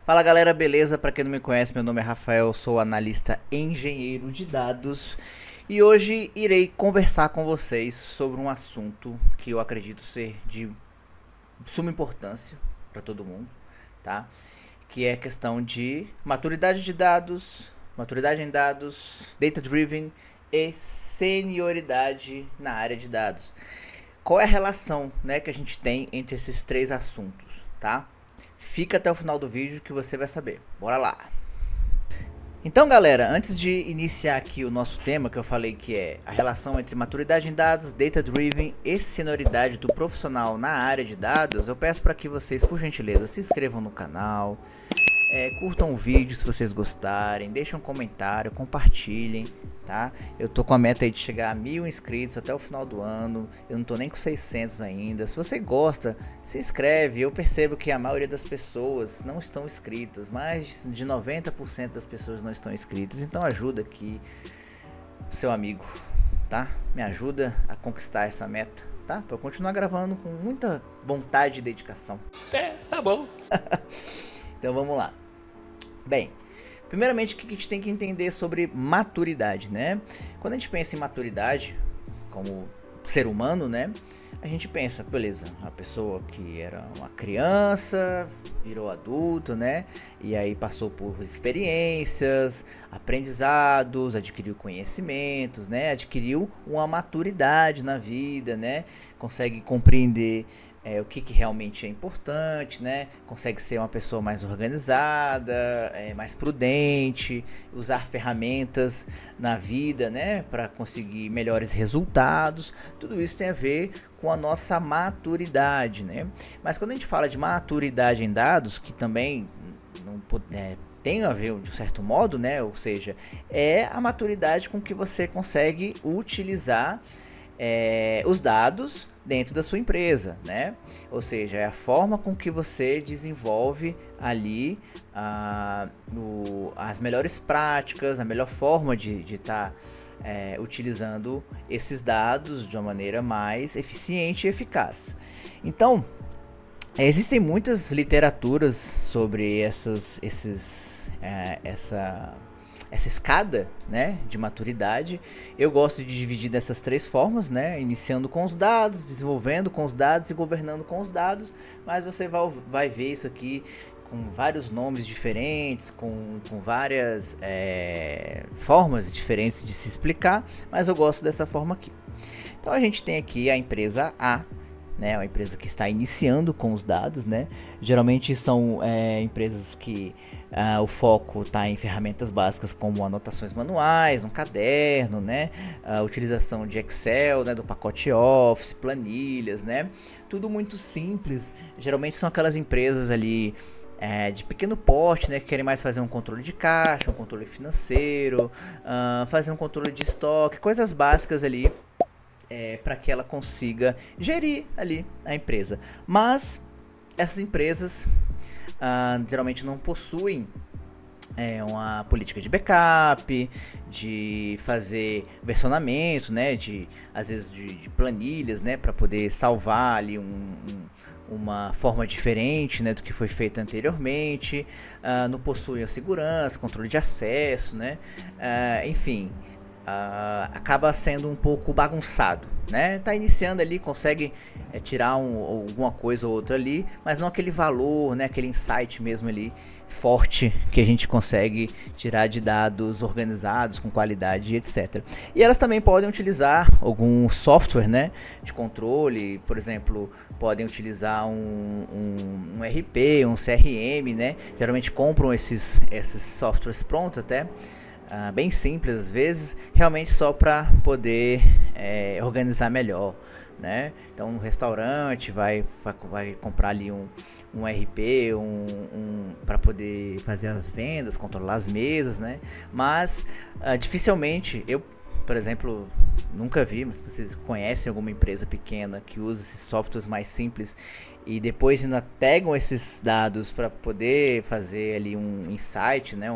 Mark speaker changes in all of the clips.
Speaker 1: Fala galera, beleza? Para quem não me conhece, meu nome é Rafael, sou analista engenheiro de dados e hoje irei conversar com vocês sobre um assunto que eu acredito ser de suma importância para todo mundo, tá? Que é a questão de maturidade em dados, data driven e senioridade na área de dados. Qual é a relação, né, que a gente tem entre esses três assuntos, tá? Fica até o final do vídeo que você vai saber. Bora lá! Então, galera, antes de iniciar aqui o nosso tema, que eu falei que é a relação entre maturidade em dados, data driven e senioridade do profissional na área de dados, eu peço para que vocês, por gentileza, se inscrevam no canal, curtam o vídeo se vocês gostarem, deixem um comentário, compartilhem, tá? Eu tô com a meta aí de chegar a 1000 inscritos até o final do ano, eu não tô nem com 600 ainda. Se você gosta, se inscreve. Eu percebo que a maioria das pessoas não estão inscritas, mais de 90% das pessoas não estão inscritas, então ajuda aqui o seu amigo, tá? Me ajuda a conquistar essa meta, tá? Pra eu continuar gravando com muita vontade e dedicação.
Speaker 2: Tá bom.
Speaker 1: Então vamos lá. Bem, primeiramente o que a gente tem que entender sobre maturidade, né? Quando a gente pensa em maturidade, como ser humano, né? A gente pensa, beleza, a pessoa que era uma criança, virou adulto, né? E aí passou por experiências, aprendizados, adquiriu conhecimentos, né? Adquiriu uma maturidade na vida, né? Consegue compreender o que realmente é importante, né? Consegue ser uma pessoa mais organizada, mais prudente, usar ferramentas na vida, né? Para conseguir melhores resultados. Tudo isso tem a ver com a nossa maturidade, né? Mas quando a gente fala de maturidade em dados, que também não tem a ver de um certo modo, né? Ou seja, é a maturidade com que você consegue utilizar os dados dentro da sua empresa, né? Ou seja, é a forma com que você desenvolve ali as melhores práticas, a melhor forma de estar utilizando esses dados de uma maneira mais eficiente e eficaz. Então, existem muitas literaturas sobre essa escada, né, de maturidade. Eu gosto de dividir dessas três formas, né, iniciando com os dados, desenvolvendo com os dados e governando com os dados, mas você vai ver isso aqui com vários nomes diferentes, com várias formas diferentes de se explicar, mas eu gosto dessa forma aqui. Então a gente tem aqui a empresa A, né, uma empresa que está iniciando com os dados, né? Geralmente são empresas que o foco está em ferramentas básicas como anotações manuais, um caderno, né? A utilização de Excel, né? Do pacote Office, planilhas, né? Tudo muito simples. Geralmente são aquelas empresas ali de pequeno porte, né, que querem mais fazer um controle de caixa, um controle financeiro, fazer um controle de estoque, coisas básicas ali para que ela consiga gerir ali a empresa. Mas essas empresas geralmente não possuem uma política de backup, de fazer versionamento, né, às vezes de planilhas, né, para poder salvar ali uma forma diferente, né, do que foi feito anteriormente. Não possuem a segurança, controle de acesso, né, enfim. Acaba sendo um pouco bagunçado, né? Tá iniciando ali, consegue tirar alguma coisa ou outra ali, mas não aquele valor, né? Aquele insight mesmo ali forte que a gente consegue tirar de dados organizados, com qualidade, etc. E elas também podem utilizar algum software, né, de controle, por exemplo, podem utilizar um RP, um CRM, né? Geralmente compram esses softwares prontos até. Bem simples às vezes, realmente só para poder organizar melhor, né? Então um restaurante vai comprar ali um RP, para poder fazer as vendas, controlar as mesas, né? Mas dificilmente, eu, por exemplo, nunca vi, mas se vocês conhecem alguma empresa pequena que usa esses softwares mais simples e depois ainda pegam esses dados para poder fazer ali um insight, né,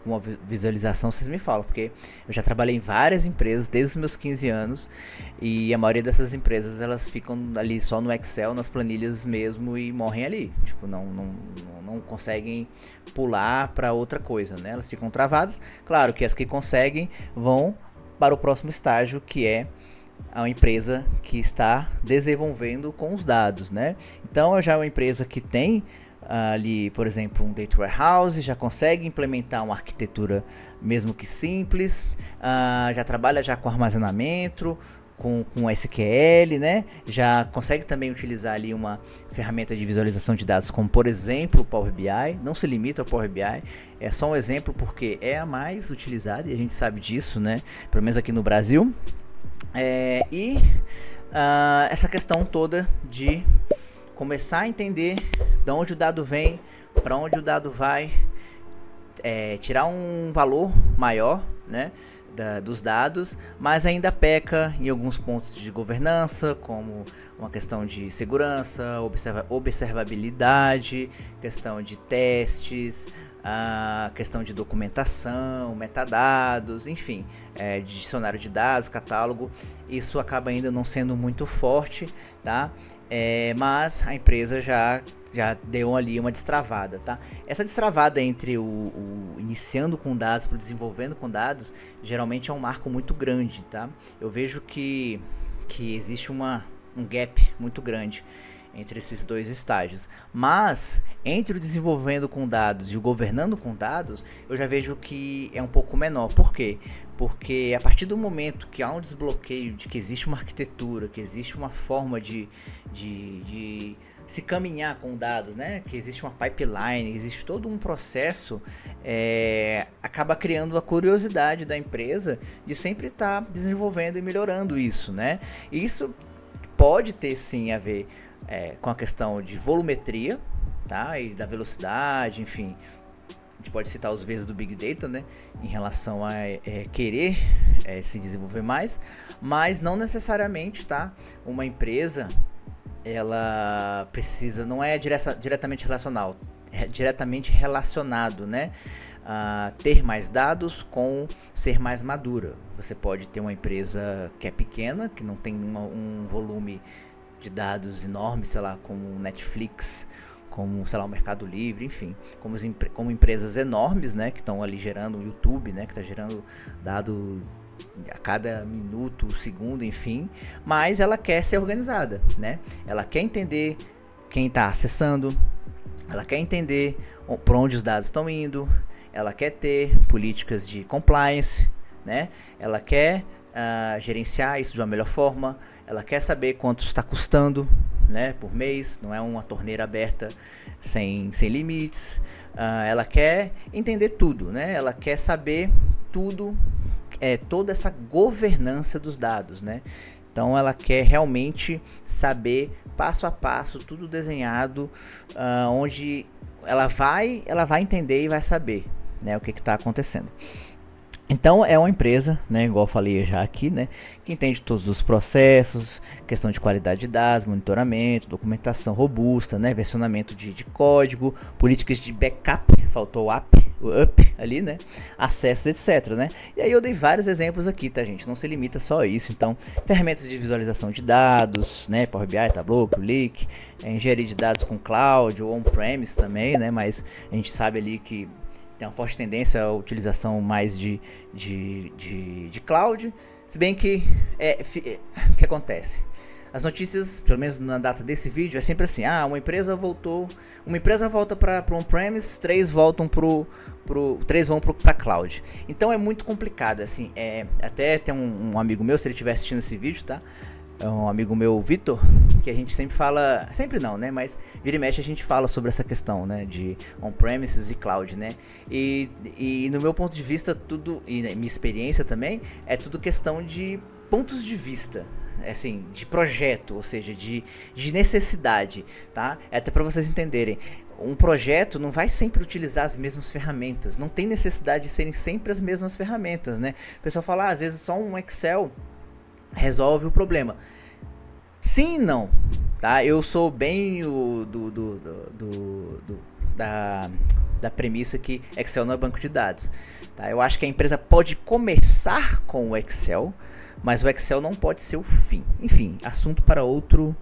Speaker 1: uma visualização, vocês me falam, porque eu já trabalhei em várias empresas desde os meus 15 anos e a maioria dessas empresas elas ficam ali só no Excel, nas planilhas mesmo e morrem ali, tipo, não conseguem pular para outra coisa, né? Elas ficam travadas. Claro que as que conseguem vão para o próximo estágio, que é a empresa que está desenvolvendo com os dados, né? Então já é uma empresa que tem ali, por exemplo, um data warehouse, já consegue implementar uma arquitetura mesmo que simples, já trabalha já com armazenamento, com SQL, né? Já consegue também utilizar ali uma ferramenta de visualização de dados, como por exemplo o Power BI. Não se limita ao Power BI, é só um exemplo porque é a mais utilizada e a gente sabe disso, né? Pelo menos aqui no Brasil. Essa questão toda de começar a entender de onde o dado vem, para onde o dado vai, tirar um valor maior, né, dos dados, mas ainda peca em alguns pontos de governança, como uma questão de segurança, observabilidade, questão de testes, a questão de documentação, metadados, enfim, de dicionário de dados, catálogo. Isso acaba ainda não sendo muito forte, tá? Mas a empresa já deu ali uma destravada, tá? Essa destravada entre o iniciando com dados para o desenvolvendo com dados, geralmente é um marco muito grande, tá? Eu vejo que existe um gap muito grande entre esses dois estágios, mas entre o desenvolvendo com dados e o governando com dados, eu já vejo que é um pouco menor. Por quê? Porque a partir do momento que há um desbloqueio de que existe uma arquitetura, que existe uma forma de se caminhar com dados, né? Que existe uma pipeline, existe todo um processo, acaba criando a curiosidade da empresa de sempre estar desenvolvendo e melhorando isso, né? E isso pode ter sim a ver com a questão de volumetria, tá? E da velocidade, enfim. A gente pode citar os vezes do Big Data, né? Em relação a querer se desenvolver mais, mas não necessariamente, tá? Uma empresa, ela precisa, não é diretamente relacionado, né? Ter mais dados com ser mais madura. Você pode ter uma empresa que é pequena, que não tem um volume de dados enormes, sei lá, como Netflix, como, sei lá, o Mercado Livre, enfim, como empresas enormes, né, que estão ali gerando o YouTube, né, que está gerando dado a cada minuto, segundo, enfim, mas ela quer ser organizada, né? Ela quer entender quem está acessando, ela quer entender para onde os dados estão indo, ela quer ter políticas de compliance, né? Ela quer gerenciar isso de uma melhor forma, ela quer saber quanto está custando, né, por mês, não é uma torneira aberta sem limites. Ela quer entender tudo, né? Ela quer saber tudo, toda essa governança dos dados, né? Então ela quer realmente saber passo a passo, tudo desenhado, onde ela vai entender e vai saber, né, o que está acontecendo. Então é uma empresa, né, igual eu falei já aqui, né, que entende todos os processos, questão de qualidade de dados, monitoramento, documentação robusta, né, versionamento de código, políticas de backup, faltou o up ali, né, acessos, etc, né. E aí eu dei vários exemplos aqui, tá, gente, não se limita só a isso. Então, ferramentas de visualização de dados, né, Power BI, Tableau, Qlik, engenharia de dados com cloud ou on-premise também, né, mas a gente sabe ali que tem uma forte tendência à utilização mais de cloud, se bem que o que acontece? As notícias, pelo menos na data desse vídeo, é sempre assim: uma empresa volta para on-premise, 3 vão para cloud. Então é muito complicado, assim. Até tem um amigo meu, se ele estiver assistindo esse vídeo, tá? É um amigo meu, Vitor, que a gente sempre fala, sempre não, né, mas vira e mexe a gente fala sobre essa questão, né, de on-premises e cloud, né, e no meu ponto de vista tudo, e na minha experiência também, é tudo questão de pontos de vista, assim, de projeto, ou seja, de necessidade, tá, até para vocês entenderem. Um projeto não vai sempre utilizar as mesmas ferramentas, não tem necessidade de serem sempre as mesmas ferramentas, né, o pessoal fala, às vezes só um Excel resolve o problema. Sim e não, tá? Eu sou bem da premissa que Excel não é banco de dados, tá? Eu acho que a empresa pode começar com o Excel, mas o Excel não pode ser o fim. Enfim, assunto para outro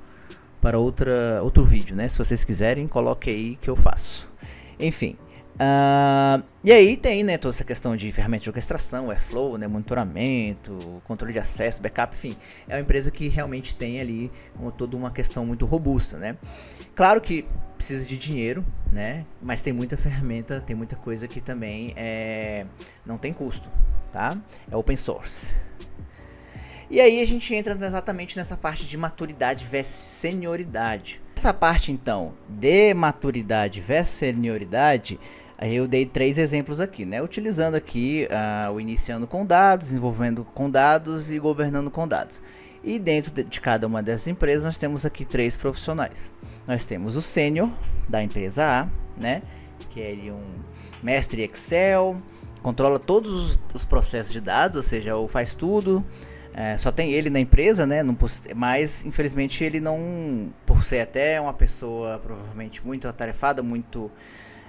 Speaker 1: vídeo, né? Se vocês quiserem, coloque aí que eu faço. Enfim. E aí tem, né, toda essa questão de ferramenta de orquestração, Airflow, né, monitoramento, controle de acesso, backup, enfim. É uma empresa que realmente tem ali toda uma questão muito robusta, né? Claro que precisa de dinheiro, né? Mas tem muita ferramenta, tem muita coisa que também não tem custo, tá? É open source. E aí a gente entra exatamente nessa parte de maturidade versus senioridade. Essa parte então de maturidade versus senioridade, aí eu dei 3 exemplos aqui, né? Utilizando aqui o iniciando com dados, desenvolvendo com dados e governando com dados. E dentro de cada uma dessas empresas nós temos aqui 3 profissionais. Nós temos o sênior da empresa A, né? Que é ele um mestre Excel, controla todos os processos de dados, ou seja, faz tudo. Só tem ele na empresa, né? Mas infelizmente ele não, por ser até uma pessoa provavelmente muito atarefada, muito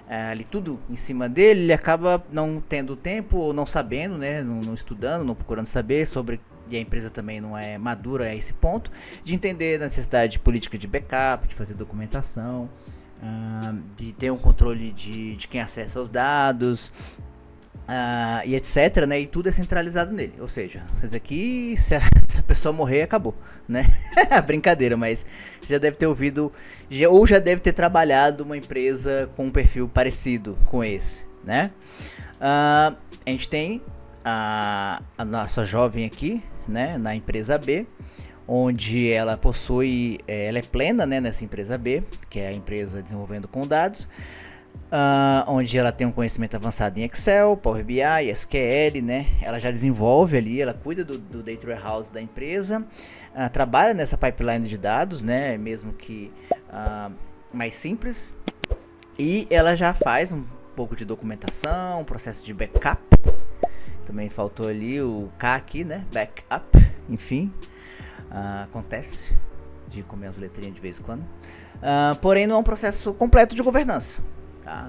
Speaker 1: ali tudo em cima dele, ele acaba não tendo tempo ou não sabendo, né? Não estudando, não procurando saber sobre, e a empresa também não é madura a esse ponto, de entender a necessidade de política de backup, de fazer documentação, de ter um controle de quem acessa os dados. E etc, né? E tudo é centralizado nele. Ou seja, isso aqui, se a pessoa morrer, acabou, né? Brincadeira, mas você já deve ter ouvido, ou já deve ter trabalhado uma empresa com um perfil parecido com esse, né? A gente tem a nossa jovem aqui, né? Na empresa B, onde ela possui, ela é plena, né? Nessa empresa B, que é a empresa desenvolvendo com dados. Onde ela tem um conhecimento avançado em Excel, Power BI, SQL, né? Ela já desenvolve ali, ela cuida do Data Warehouse da empresa, trabalha nessa pipeline de dados, né? Mesmo que mais simples. E ela já faz um pouco de documentação, processo de backup. Também faltou ali o K aqui, né? Backup, enfim. Acontece de comer as letrinhas de vez em quando. Porém, não é um processo completo de governança.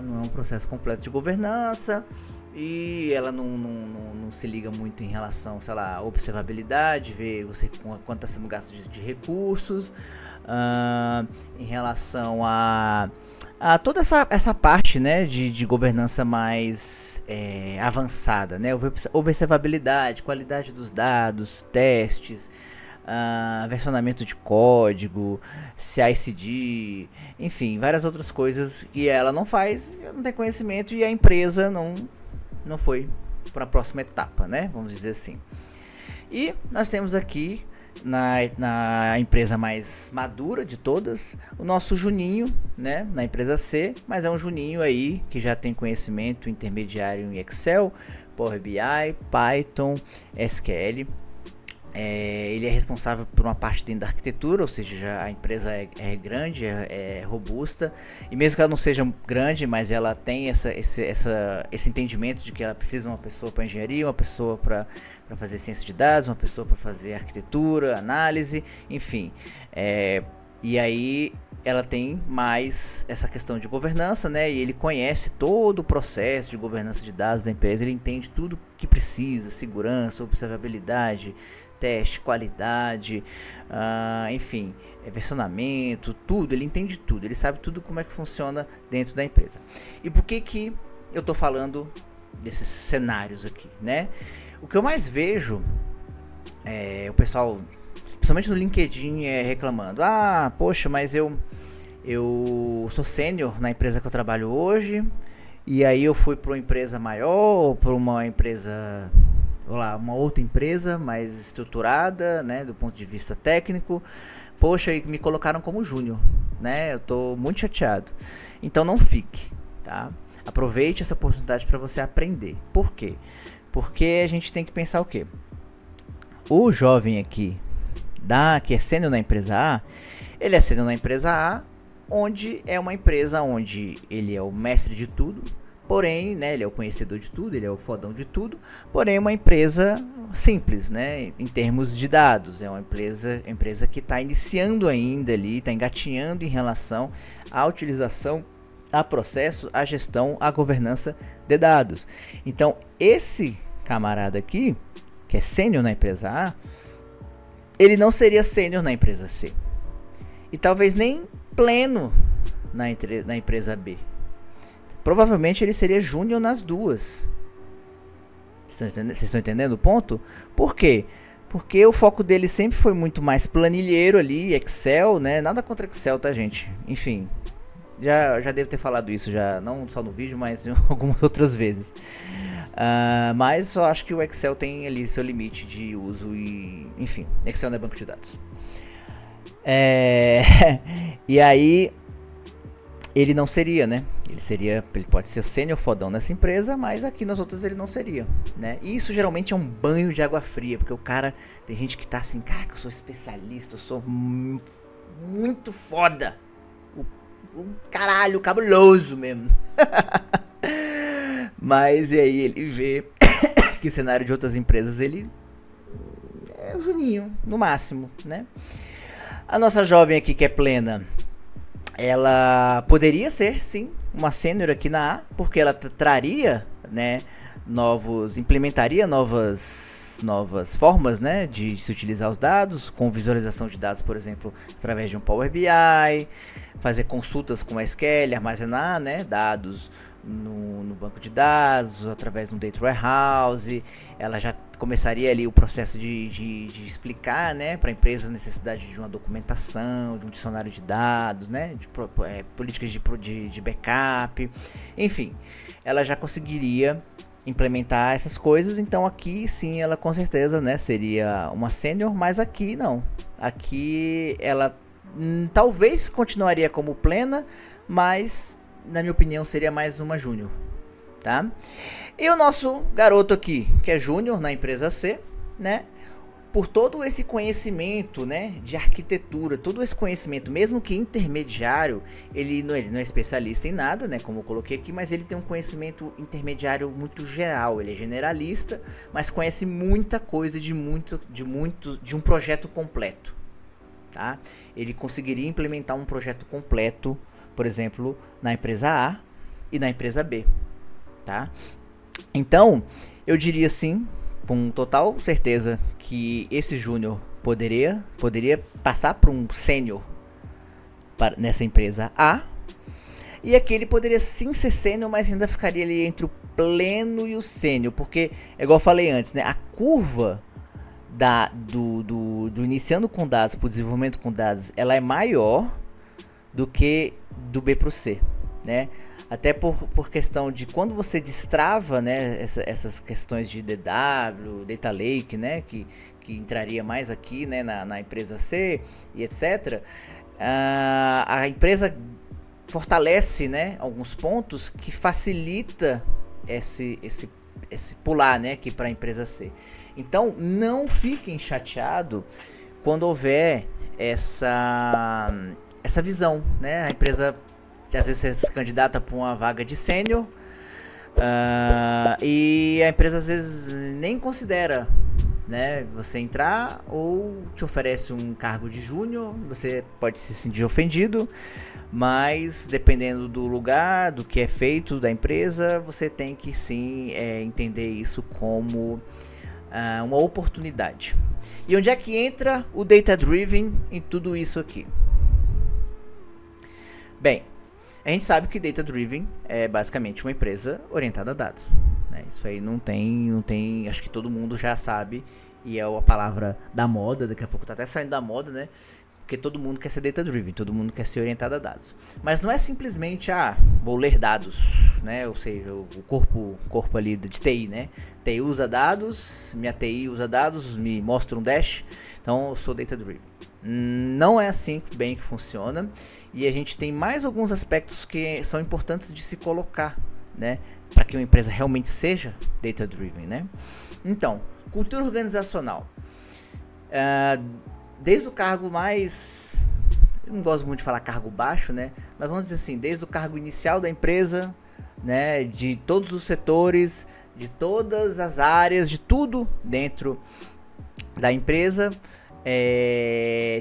Speaker 1: Não é um processo completo de governança e ela não se liga muito em relação, sei lá, à observabilidade, ver quanto está sendo gasto de recursos, em relação a toda essa parte, né, de governança mais avançada, né, observabilidade, qualidade dos dados, testes, versionamento de código, CI/CD, enfim, várias outras coisas que ela não faz, não tem conhecimento e a empresa não foi para a próxima etapa, né? Vamos dizer assim. E nós temos aqui na empresa mais madura de todas, o nosso Juninho, né? Na empresa C, mas é um Juninho aí que já tem conhecimento intermediário em Excel, Power BI, Python, SQL. Ele é responsável por uma parte dentro da arquitetura, ou seja, a empresa é grande, é robusta, e mesmo que ela não seja grande, mas ela tem esse entendimento de que ela precisa de uma pessoa para engenharia, uma pessoa para fazer ciência de dados, uma pessoa para fazer arquitetura, análise, enfim. E aí ela tem mais essa questão de governança, né? E ele conhece todo o processo de governança de dados da empresa, ele entende tudo que precisa, segurança, observabilidade, teste, qualidade, enfim, versionamento, tudo, ele entende tudo, ele sabe tudo como é que funciona dentro da empresa. E por que eu tô falando desses cenários aqui, né? O que eu mais vejo o pessoal, principalmente no LinkedIn, reclamando: poxa, mas eu sou sênior na empresa que eu trabalho hoje, e aí eu fui para uma empresa maior, ou para uma empresa, uma outra empresa mais estruturada, né, do ponto de vista técnico. Poxa, e me colocaram como júnior, né? Eu tô muito chateado. Então não fique, tá? Aproveite essa oportunidade para você aprender. Por quê? Porque a gente tem que pensar o quê? O jovem aqui, que é sênior na empresa A, ele é sênior na empresa A, onde é uma empresa onde ele é o mestre de tudo, porém, né, ele é o conhecedor de tudo, ele é o fodão de tudo, porém uma empresa simples, né, em termos de dados. É uma empresa que está iniciando ainda ali, está engatinhando em relação à utilização, a processo, a gestão, a governança de dados. Então, esse camarada aqui, que é sênior na empresa A, ele não seria sênior na empresa C. E talvez nem pleno na empresa B. Provavelmente ele seria júnior nas duas. Vocês estão entendendo o ponto? Por quê? Porque o foco dele sempre foi muito mais planilheiro ali, Excel, né? Nada contra Excel, tá, gente? Enfim, já devo ter falado isso, já não só no vídeo, mas em algumas outras vezes. Mas eu acho que o Excel tem ali seu limite de uso e... Enfim, Excel não é banco de dados. E aí... Ele não seria, né? Ele pode ser sênior fodão nessa empresa, mas aqui nas outras ele não seria, né? E isso geralmente é um banho de água fria, porque o cara, tem gente que tá assim, caraca, eu sou especialista, eu sou muito foda. O caralho, cabuloso mesmo. Mas e aí ele vê que o cenário de outras empresas, ele é o Juninho, no máximo, né? A nossa jovem aqui que é plena, ela poderia ser, sim, uma sênior aqui na A, porque ela traria, né, implementaria novas formas, né, de se utilizar os dados, com visualização de dados, por exemplo, através de um Power BI, fazer consultas com SQL, armazenar, né, dados no banco de dados, através de um Data Warehouse. Ela já começaria ali o processo de explicar, né, para a empresa a necessidade de uma documentação, de um dicionário de dados, né, de políticas de backup, enfim, ela já conseguiria implementar essas coisas. Então aqui sim, ela com certeza, né, seria uma sênior, mas aqui não. Aqui ela talvez continuaria como plena, mas na minha opinião seria mais uma júnior, tá? E o nosso garoto aqui, que é júnior na empresa C, né? Por todo esse conhecimento, né, de arquitetura, todo esse conhecimento, mesmo que intermediário, ele não é especialista em nada, né, como eu coloquei aqui, mas ele tem um conhecimento intermediário muito geral. Ele é generalista, mas conhece muita coisa de um projeto completo, tá? Ele conseguiria implementar um projeto completo, por exemplo, na empresa A e na empresa B, tá? Então, eu diria sim, com total certeza, que esse júnior poderia passar para um sênior nessa empresa A. E aqui ele poderia sim ser sênior, mas ainda ficaria ali entre o pleno e o sênior, porque, é igual eu falei antes, né, a curva do iniciando com dados para o desenvolvimento com dados, ela é maior do que do B para o C, né? Até por questão de quando você destrava, né, essas questões de DW, Data Lake, né, que entraria mais aqui, né, na empresa C e etc. A empresa fortalece, né, alguns pontos que facilita esse pular, né, aqui para a empresa C. Então não fiquem chateados quando houver essa visão, né? A empresa às vezes você se candidata para uma vaga de sênior e a empresa às vezes nem considera, né, você entrar, ou te oferece um cargo de júnior. Você pode se sentir ofendido, mas dependendo do lugar, do que é feito da empresa, você tem que sim entender isso como uma oportunidade. E onde é que entra o Data Driven em tudo isso aqui? Bem, a gente sabe que Data Driven é basicamente uma empresa orientada a dados, né? Isso aí não tem, acho que todo mundo já sabe, e é a palavra da moda, daqui a pouco tá até saindo da moda, né? Porque todo mundo quer ser Data Driven, todo mundo quer ser orientado a dados. Mas não é simplesmente, vou ler dados, né? Ou seja, o corpo ali de TI, né? TI usa dados, minha TI usa dados, me mostra um dash, então eu sou Data Driven. Não é assim bem que funciona, e a gente tem mais alguns aspectos que são importantes de se colocar, né, para que uma empresa realmente seja Data Driven, né? Então, cultura organizacional, desde o cargo mais, eu não gosto muito de falar cargo baixo, né, mas vamos dizer assim, desde o cargo inicial da empresa né, de todos os setores, de todas as áreas, de tudo dentro da empresa.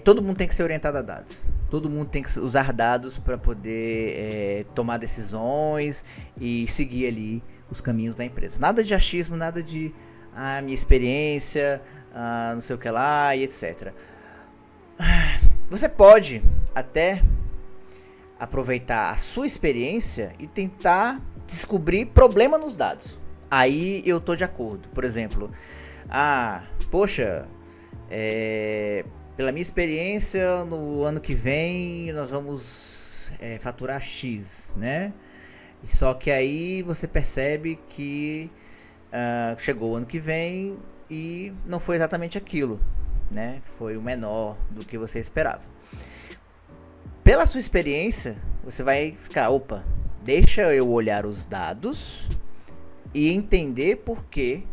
Speaker 1: Todo mundo tem que ser orientado a dados. Todo mundo tem que usar dados para poder tomar decisões e seguir ali os caminhos da empresa. Nada de achismo, nada de minha experiência, não sei o que lá e etc. Você pode até aproveitar a sua experiência e tentar descobrir problema nos dados. Aí eu tô de acordo. Por exemplo, poxa, pela minha experiência, no ano que vem nós vamos faturar X, né? Só que aí você percebe que chegou o ano que vem e não foi exatamente aquilo, né? Foi o menor do que você esperava. Pela sua experiência, você vai ficar, opa, deixa eu olhar os dados e entender por que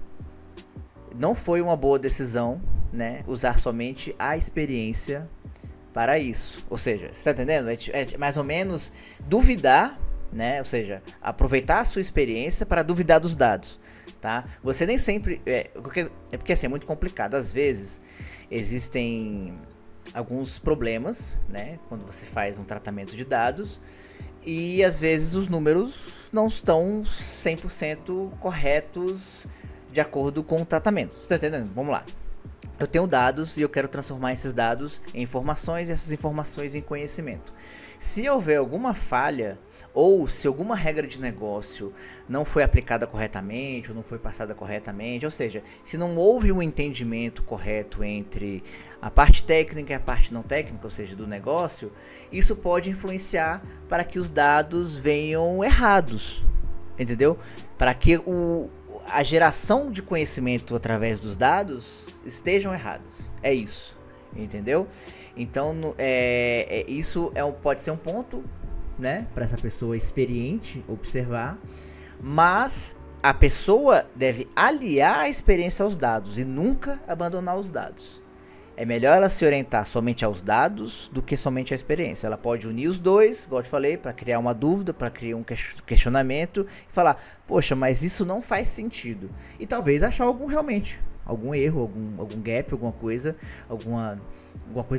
Speaker 1: não foi uma boa decisão, né, usar somente a experiência para isso. Ou seja, você está entendendo? É mais ou menos duvidar, né? Ou seja, aproveitar a sua experiência para duvidar dos dados, tá? Você nem sempre... porque assim, é muito complicado. Às vezes, existem alguns problemas, né, quando você faz um tratamento de dados, e às vezes os números não estão 100% corretos de acordo com o tratamento. Você está entendendo? Vamos lá. Eu tenho dados e eu quero transformar esses dados em informações e essas informações em conhecimento. Se houver alguma falha ou se alguma regra de negócio não foi aplicada corretamente ou não foi passada corretamente, ou seja, se não houve um entendimento correto entre a parte técnica e a parte não técnica, ou seja, do negócio, isso pode influenciar para que os dados venham errados, entendeu? Para que a geração de conhecimento através dos dados estejam errados. É isso, entendeu? Então, isso pode ser um ponto, né, para essa pessoa experiente observar, mas a pessoa deve aliar a experiência aos dados e nunca abandonar os dados. É melhor ela se orientar somente aos dados do que somente à experiência. Ela pode unir os dois, igual eu te falei, para criar uma dúvida, para criar um questionamento e falar, poxa, mas isso não faz sentido. E talvez achar algum erro, algum gap, alguma coisa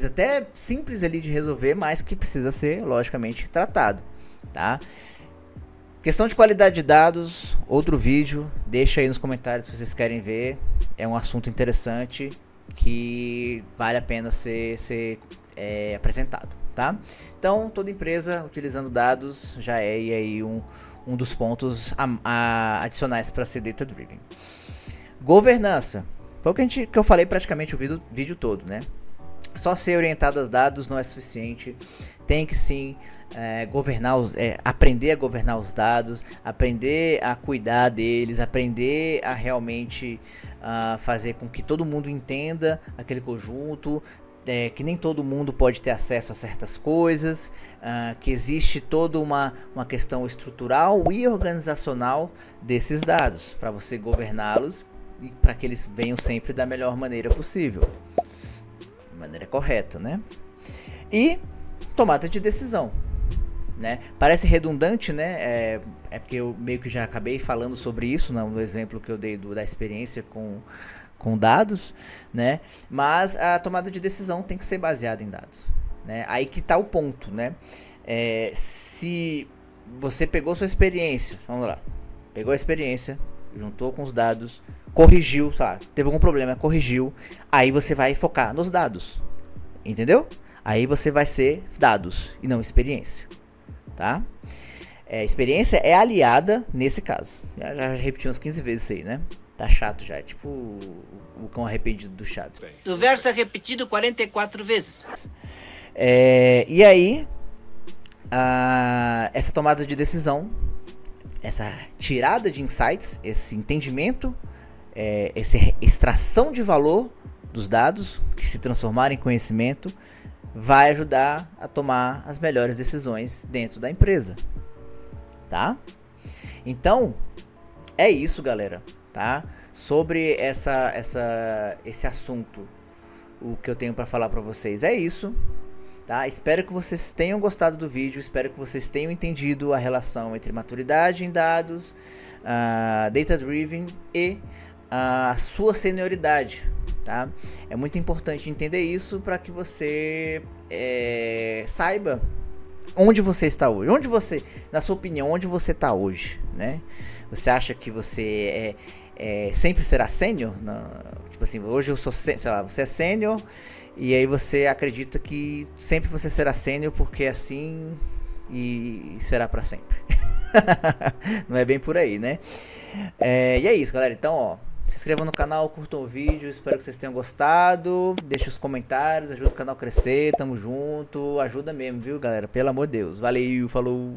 Speaker 1: até simples ali de resolver, mas que precisa ser, logicamente, tratado, tá? Questão de qualidade de dados, outro vídeo, deixa aí nos comentários se vocês querem ver. É um assunto interessante que vale a pena ser apresentado, tá? Então, toda empresa utilizando dados já é aí um dos pontos adicionais para ser data driven. Governança, foi o que eu falei praticamente o vídeo todo, né? Só ser orientado aos dados não é suficiente, tem que sim aprender a governar os dados, aprender a cuidar deles, aprender a realmente fazer com que todo mundo entenda aquele conjunto, que nem todo mundo pode ter acesso a certas coisas, que existe toda uma questão estrutural e organizacional desses dados, para você governá-los e para que eles venham sempre da melhor maneira possível, de maneira correta, né? E tomada de decisão, né? Parece redundante, né? É porque eu meio que já acabei falando sobre isso no exemplo que eu dei da experiência com dados, né? Mas a tomada de decisão tem que ser baseada em dados, né? Aí que tá o ponto, né? Se você pegou sua experiência, vamos lá, pegou a experiência, juntou com os dados, corrigiu, teve algum problema, corrigiu, aí você vai focar nos dados, entendeu? Aí você vai ser dados e não experiência, tá? Experiência é aliada nesse caso. Já repeti umas 15 vezes isso aí, né? Tá chato já, é tipo o cão arrependido do Chaves.
Speaker 2: O verso é repetido 44 vezes.
Speaker 1: E aí, essa tomada de decisão, essa tirada de insights, esse entendimento, essa extração de valor dos dados, que se transformarem em conhecimento, vai ajudar a tomar as melhores decisões dentro da empresa, tá? Então, é isso, galera, tá? Sobre esse assunto, o que eu tenho para falar para vocês é isso. tá? Espero que vocês tenham gostado do vídeo, espero que vocês tenham entendido a relação entre maturidade em dados, data driven e a sua senioridade, tá? É muito importante entender isso para que você saiba onde você está hoje. Onde você, na sua opinião, onde você está hoje, né? Você acha que você sempre será sênior? Tipo assim, hoje eu sou, sei lá, você é sênior e aí você acredita que sempre você será sênior porque é assim e será para sempre. Não é bem por aí, né? E é isso, galera. Então, ó, se inscrevam no canal, curtam o vídeo, espero que vocês tenham gostado. Deixe os comentários, ajuda o canal a crescer, tamo junto. Ajuda mesmo, viu, galera? Pelo amor de Deus. Valeu, falou!